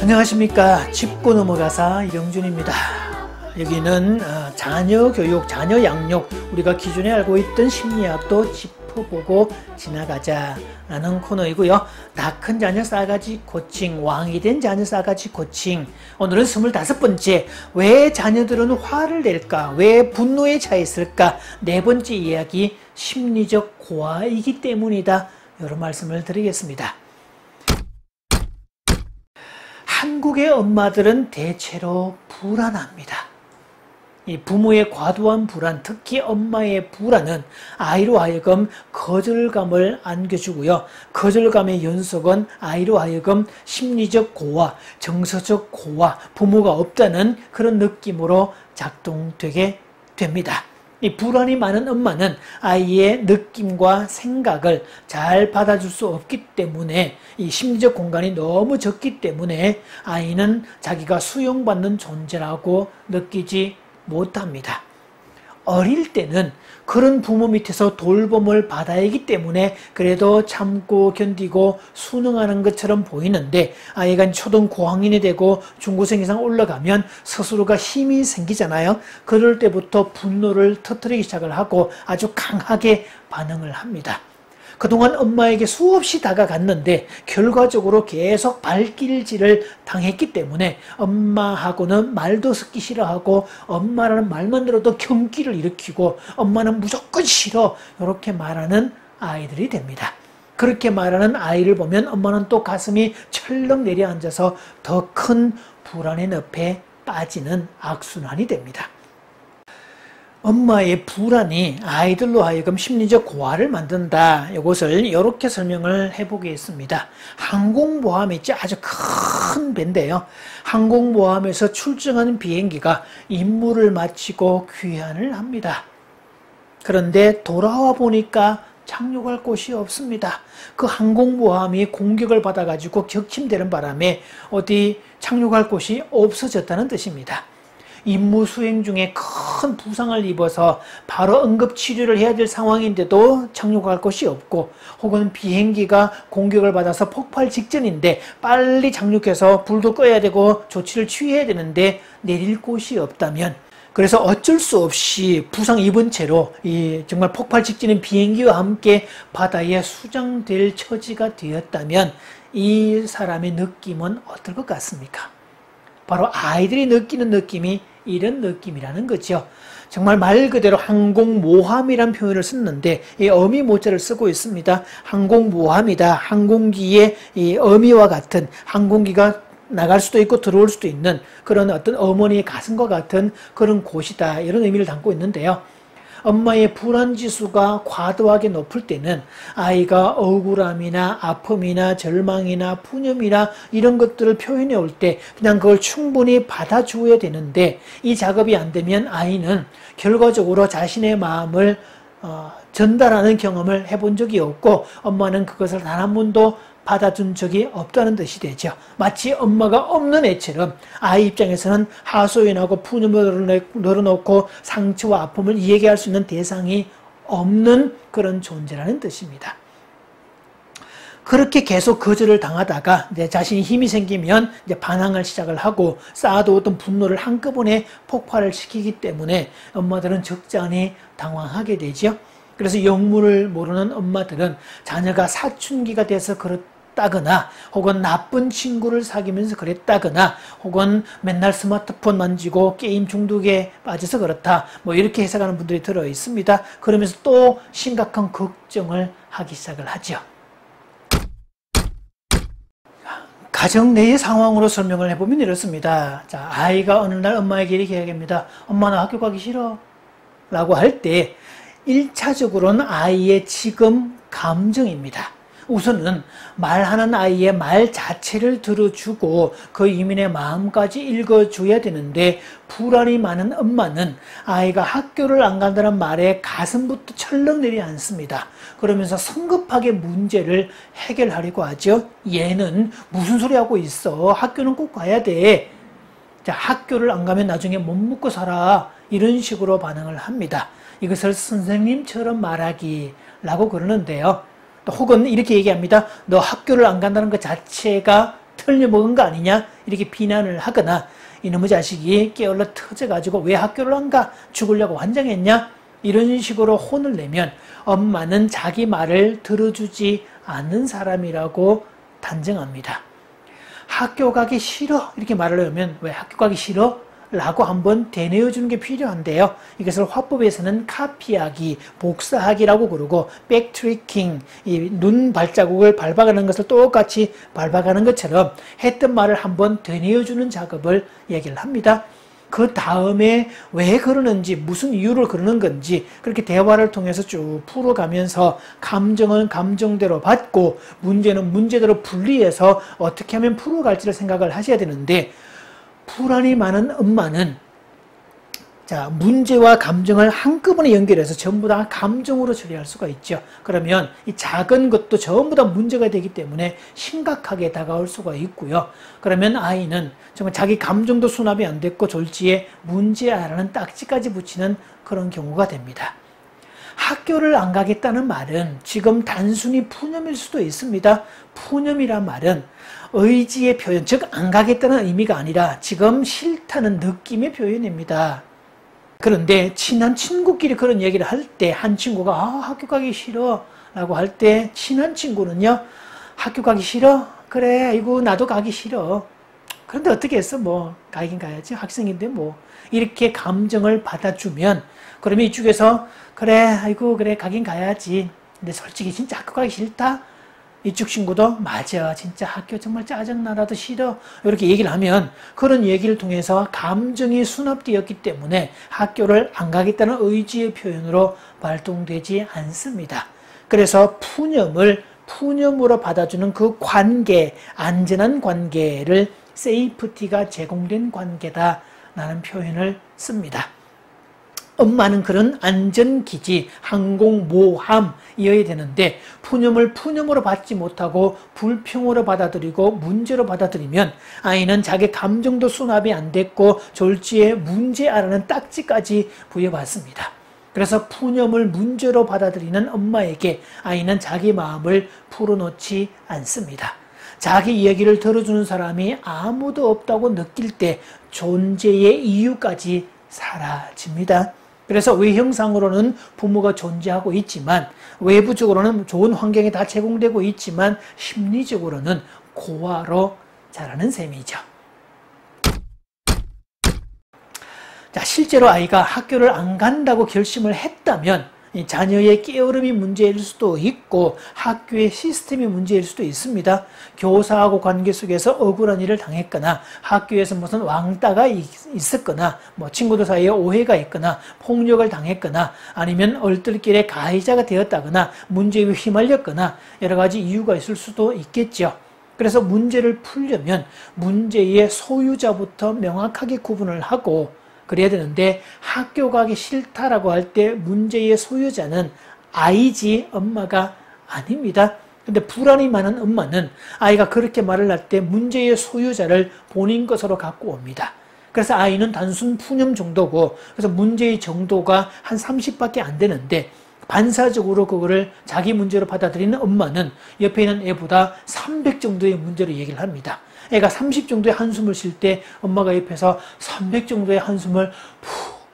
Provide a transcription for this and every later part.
안녕하십니까. 짚고 넘어가사 이병준입니다. 여기는 자녀 교육, 자녀 양육, 우리가 기존에 알고 있던 심리학도 짚어보고 지나가자 라는 코너이고요. 다 큰 자녀 싸가지 코칭, 왕이 된 자녀 싸가지 코칭. 오늘은 25번째, 왜 자녀들은 화를 낼까? 왜 분노에 차있을까? 네 번째 이야기, 심리적 고아이기 때문이다. 이런 말씀을 드리겠습니다. 한국의 엄마들은 대체로 불안합니다. 이 부모의 과도한 불안, 특히 엄마의 불안은 아이로 하여금 거절감을 안겨주고요. 거절감의 연속은 아이로 하여금 심리적 고아, 정서적 고아, 부모가 없다는 그런 느낌으로 작동되게 됩니다. 이 불안이 많은 엄마는 아이의 느낌과 생각을 잘 받아줄 수 없기 때문에 이 심리적 공간이 너무 적기 때문에 아이는 자기가 수용받는 존재라고 느끼지 못합니다. 어릴 때는 그런 부모 밑에서 돌봄을 받아야 하기 때문에 그래도 참고 견디고 순응하는 것처럼 보이는데 아이가 초등 고학년이 되고 중고생 이상 올라가면 스스로가 힘이 생기잖아요. 그럴 때부터 분노를 터뜨리기 시작을 하고 아주 강하게 반응을 합니다. 그동안 엄마에게 수없이 다가갔는데 결과적으로 계속 발길질을 당했기 때문에 엄마하고는 말도 섞기 싫어하고 엄마라는 말만 들어도 경기를 일으키고 엄마는 무조건 싫어 이렇게 말하는 아이들이 됩니다. 그렇게 말하는 아이를 보면 엄마는 또 가슴이 철렁 내려앉아서 더 큰 불안의 늪에 빠지는 악순환이 됩니다. 엄마의 불안이 아이들로 하여금 심리적 고아를 만든다. 이것을 이렇게 설명을 해보겠습니다. 항공모함이 있죠. 아주 큰 배인데요. 항공모함에서 출정하는 비행기가 임무를 마치고 귀환을 합니다. 그런데 돌아와 보니까 착륙할 곳이 없습니다. 그 항공모함이 공격을 받아가지고 격침되는 바람에 어디 착륙할 곳이 없어졌다는 뜻입니다. 임무 수행 중에 큰 부상을 입어서 바로 응급치료를 해야 될 상황인데도 착륙할 곳이 없고 혹은 비행기가 공격을 받아서 폭발 직전인데 빨리 착륙해서 불도 꺼야 되고 조치를 취해야 되는데 내릴 곳이 없다면 그래서 어쩔 수 없이 부상 입은 채로 정말 폭발 직전인 비행기와 함께 바다에 수장될 처지가 되었다면 이 사람의 느낌은 어떨 것 같습니까? 바로 아이들이 느끼는 느낌이 이런 느낌이라는 거죠. 정말 말 그대로 항공모함이란 표현을 썼는데 이 어미 모자를 쓰고 있습니다. 항공모함이다. 항공기의 이 어미와 같은 항공기가 나갈 수도 있고 들어올 수도 있는 그런 어떤 어머니의 가슴과 같은 그런 곳이다. 이런 의미를 담고 있는데요. 엄마의 불안지수가 과도하게 높을 때는 아이가 억울함이나 아픔이나 절망이나 푸념이나 이런 것들을 표현해 올 때 그냥 그걸 충분히 받아주어야 되는데 이 작업이 안 되면 아이는 결과적으로 자신의 마음을 전달하는 경험을 해본 적이 없고 엄마는 그것을 단 한 번도 받아준 적이 없다는 뜻이 되죠. 마치 엄마가 없는 애처럼 아이 입장에서는 하소연하고 푸념을 늘어놓고 상처와 아픔을 이야기할 수 있는 대상이 없는 그런 존재라는 뜻입니다. 그렇게 계속 거절을 당하다가 이제 자신이 힘이 생기면 이제 반항을 시작을 하고 쌓아두었던 분노를 한꺼번에 폭발을 시키기 때문에 엄마들은 적잖이 당황하게 되죠. 그래서 영문을 모르는 엄마들은 자녀가 사춘기가 돼서 그렇다거나 혹은 나쁜 친구를 사귀면서 그랬다거나 혹은 맨날 스마트폰 만지고 게임 중독에 빠져서 그렇다 뭐 이렇게 해석하는 분들이 들어 있습니다. 그러면서 또 심각한 걱정을 하기 시작을 하죠. 가정 내의 상황으로 설명을 해보면 이렇습니다. 자, 아이가 어느 날 엄마에게 이렇게 이야기합니다. 엄마 나 학교 가기 싫어 라고 할 때 1차적으로는 아이의 지금 감정입니다. 우선은 말하는 아이의 말 자체를 들어주고 그 이민의 마음까지 읽어줘야 되는데 불안이 많은 엄마는 아이가 학교를 안 간다는 말에 가슴부터 철렁 내려앉습니다. 그러면서 성급하게 문제를 해결하려고 하죠. 얘는 무슨 소리 하고 있어. 학교는 꼭 가야 돼. 자, 학교를 안 가면 나중에 못 먹고 살아. 이런 식으로 반응을 합니다. 이것을 선생님처럼 말하기라고 그러는데요. 또 혹은 이렇게 얘기합니다. 너 학교를 안 간다는 것 자체가 틀려먹은 거 아니냐? 이렇게 비난을 하거나 이놈의 자식이 깨어러 터져가지고 왜 학교를 안 가? 죽으려고 환장했냐? 이런 식으로 혼을 내면 엄마는 자기 말을 들어주지 않는 사람이라고 단정합니다. 학교 가기 싫어 이렇게 말을 하면 왜 학교 가기 싫어? 라고 한번 되뇌어주는 게 필요한데요. 이것을 화법에서는 카피하기, 복사하기라고 부르고 백트리킹, 이 눈 발자국을 밟아가는 것을 똑같이 밟아가는 것처럼 했던 말을 한번 되뇌어주는 작업을 얘기를 합니다. 그 다음에 왜 그러는지 무슨 이유로 그러는 건지 그렇게 대화를 통해서 쭉 풀어가면서 감정은 감정대로 받고 문제는 문제대로 분리해서 어떻게 하면 풀어갈지를 생각을 하셔야 되는데 불안이 많은 엄마는 자, 문제와 감정을 한꺼번에 연결해서 전부 다 감정으로 처리할 수가 있죠. 그러면 이 작은 것도 전부 다 문제가 되기 때문에 심각하게 다가올 수가 있고요. 그러면 아이는 정말 자기 감정도 수납이 안 됐고 졸지에 문제아라는 딱지까지 붙이는 그런 경우가 됩니다. 학교를 안 가겠다는 말은 지금 단순히 푸념일 수도 있습니다. 푸념이란 말은 의지의 표현, 즉 안 가겠다는 의미가 아니라 지금 싫다는 느낌의 표현입니다. 그런데 친한 친구끼리 그런 얘기를 할 때 한 친구가 학교 가기 싫어 라고 할 때 친한 친구는요, 학교 가기 싫어? 그래, 아이고 나도 가기 싫어. 그런데 어떻게 했어? 뭐 가긴 가야지, 학생인데 뭐. 이렇게 감정을 받아주면 그러면 이쪽에서 그래, 아이고 그래 가긴 가야지. 근데 솔직히 진짜 학교 가기 싫다? 이쪽 친구도 맞아, 진짜 학교 정말 짜증나, 나도 싫어, 이렇게 얘기를 하면 그런 얘기를 통해서 감정이 수납되었기 때문에 학교를 안 가겠다는 의지의 표현으로 발동되지 않습니다. 그래서 푸념을 푸념으로 받아주는 그 관계, 안전한 관계를 세이프티가 제공된 관계다라는 표현을 씁니다. 엄마는 그런 안전기지, 항공모함이어야 되는데 푸념을 푸념으로 받지 못하고 불평으로 받아들이고 문제로 받아들이면 아이는 자기 감정도 수납이 안 됐고 졸지에 문제아라는 딱지까지 부여받습니다. 그래서 푸념을 문제로 받아들이는 엄마에게 아이는 자기 마음을 풀어놓지 않습니다. 자기 이야기를 들어주는 사람이 아무도 없다고 느낄 때 존재의 이유까지 사라집니다. 그래서 외형상으로는 부모가 존재하고 있지만 외부적으로는 좋은 환경이 다 제공되고 있지만 심리적으로는 고아로 자라는 셈이죠. 자, 실제로 아이가 학교를 안 간다고 결심을 했다면 이 자녀의 깨어름이 문제일 수도 있고 학교의 시스템이 문제일 수도 있습니다. 교사하고 관계 속에서 억울한 일을 당했거나 학교에서 무슨 왕따가 있었거나 뭐 친구들 사이에 오해가 있거나 폭력을 당했거나 아니면 얼떨결에 가해자가 되었다거나 문제에 휘말렸거나 여러 가지 이유가 있을 수도 있겠죠. 그래서 문제를 풀려면 문제의 소유자부터 명확하게 구분을 하고 그래야 되는데 학교 가기 싫다라고 할 때 문제의 소유자는 아이지 엄마가 아닙니다. 근데 불안이 많은 엄마는 아이가 그렇게 말을 할 때 문제의 소유자를 본인 것으로 갖고 옵니다. 그래서 아이는 단순 푸념 정도고 그래서 문제의 정도가 한 30밖에 안 되는데 반사적으로 그거를 자기 문제로 받아들이는 엄마는 옆에 있는 애보다 300 정도의 문제로 얘기를 합니다. 애가 30 정도의 한숨을 쉴 때 엄마가 옆에서 300 정도의 한숨을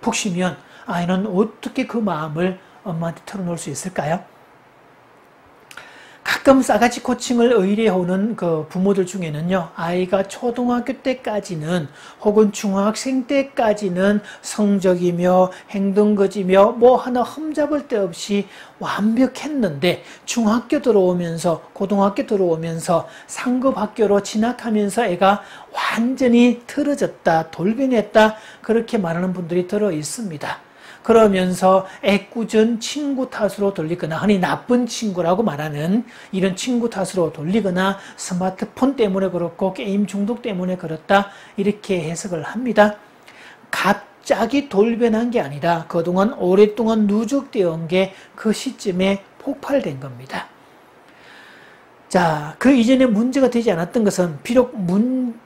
푹 쉬면 아이는 어떻게 그 마음을 엄마한테 털어놓을 수 있을까요? 가끔 싸가지 코칭을 의뢰해오는 그 부모들 중에는요, 아이가 초등학교 때까지는 혹은 중학생 때까지는 성적이며 행동거지며 뭐 하나 흠잡을 데 없이 완벽했는데 중학교 들어오면서 고등학교 들어오면서 상급 학교로 진학하면서 애가 완전히 틀어졌다, 돌변했다 그렇게 말하는 분들이 들어 있습니다. 그러면서 애꿎은 친구 탓으로 돌리거나 흔히 나쁜 친구라고 말하는 이런 친구 탓으로 돌리거나 스마트폰 때문에 그렇고 게임 중독 때문에 그렇다 이렇게 해석을 합니다. 갑자기 돌변한 게 아니라 그동안 오랫동안 누적되어 온 게 그 시점에 폭발된 겁니다. 자, 그 이전에 문제가 되지 않았던 것은 비록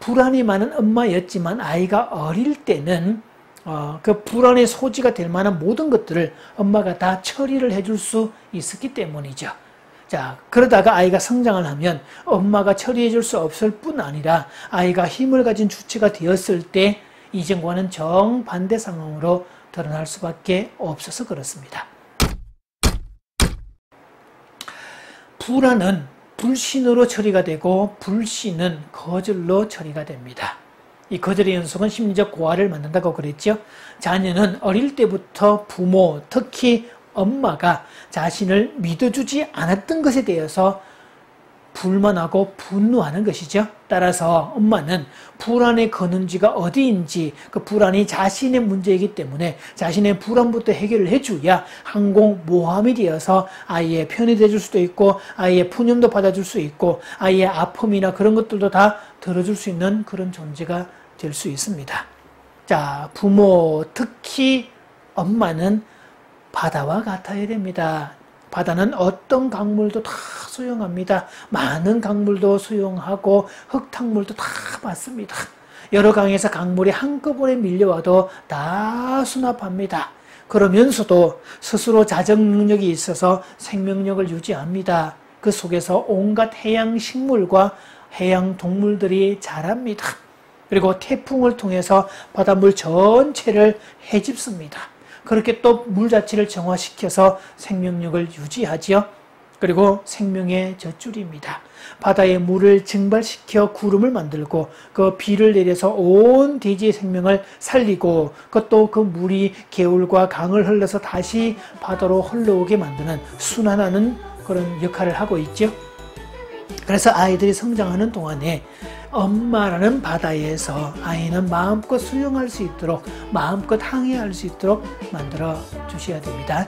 불안이 많은 엄마였지만 아이가 어릴 때는 그 불안의 소지가 될 만한 모든 것들을 엄마가 다 처리를 해줄 수 있었기 때문이죠. 자, 그러다가 아이가 성장을 하면 엄마가 처리해 줄 수 없을 뿐 아니라 아이가 힘을 가진 주체가 되었을 때 이전과는 정반대 상황으로 드러날 수밖에 없어서 그렇습니다. 불안은 불신으로 처리가 되고 불신은 거절로 처리가 됩니다. 이 거절의 연속은 심리적 고아를 만든다고 그랬죠. 자녀는 어릴 때부터 부모, 특히 엄마가 자신을 믿어주지 않았던 것에 대해서 불만하고 분노하는 것이죠. 따라서 엄마는 불안의 근원지가 어디인지 그 불안이 자신의 문제이기 때문에 자신의 불안부터 해결을 해줘야 항공모함이 되어서 아이의 편이 돼줄 수도 있고 아이의 푸념도 받아줄 수 있고 아이의 아픔이나 그런 것들도 다 들어줄 수 있는 그런 존재가 될 수 있습니다. 자, 부모, 특히 엄마는 바다와 같아야 됩니다. 바다는 어떤 강물도 다 수용합니다. 많은 강물도 수용하고 흙탕물도 다 받습니다. 여러 강에서 강물이 한꺼번에 밀려와도 다 수납합니다. 그러면서도 스스로 자정 능력이 있어서 생명력을 유지합니다. 그 속에서 온갖 해양 식물과 해양 동물들이 자랍니다. 그리고 태풍을 통해서 바닷물 전체를 헤집습니다. 그렇게 또 물 자체를 정화시켜서 생명력을 유지하지요. 그리고 생명의 젖줄입니다. 바다의 물을 증발시켜 구름을 만들고 그 비를 내려서 온 대지의 생명을 살리고 그것도 그 물이 개울과 강을 흘러서 다시 바다로 흘러오게 만드는 순환하는 그런 역할을 하고 있죠. 그래서 아이들이 성장하는 동안에 엄마라는 바다에서 아이는 마음껏 수영할 수 있도록 마음껏 항해할 수 있도록 만들어 주셔야 됩니다.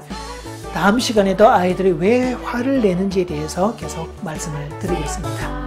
다음 시간에도 아이들이 왜 화를 내는지에 대해서 계속 말씀을 드리겠습니다.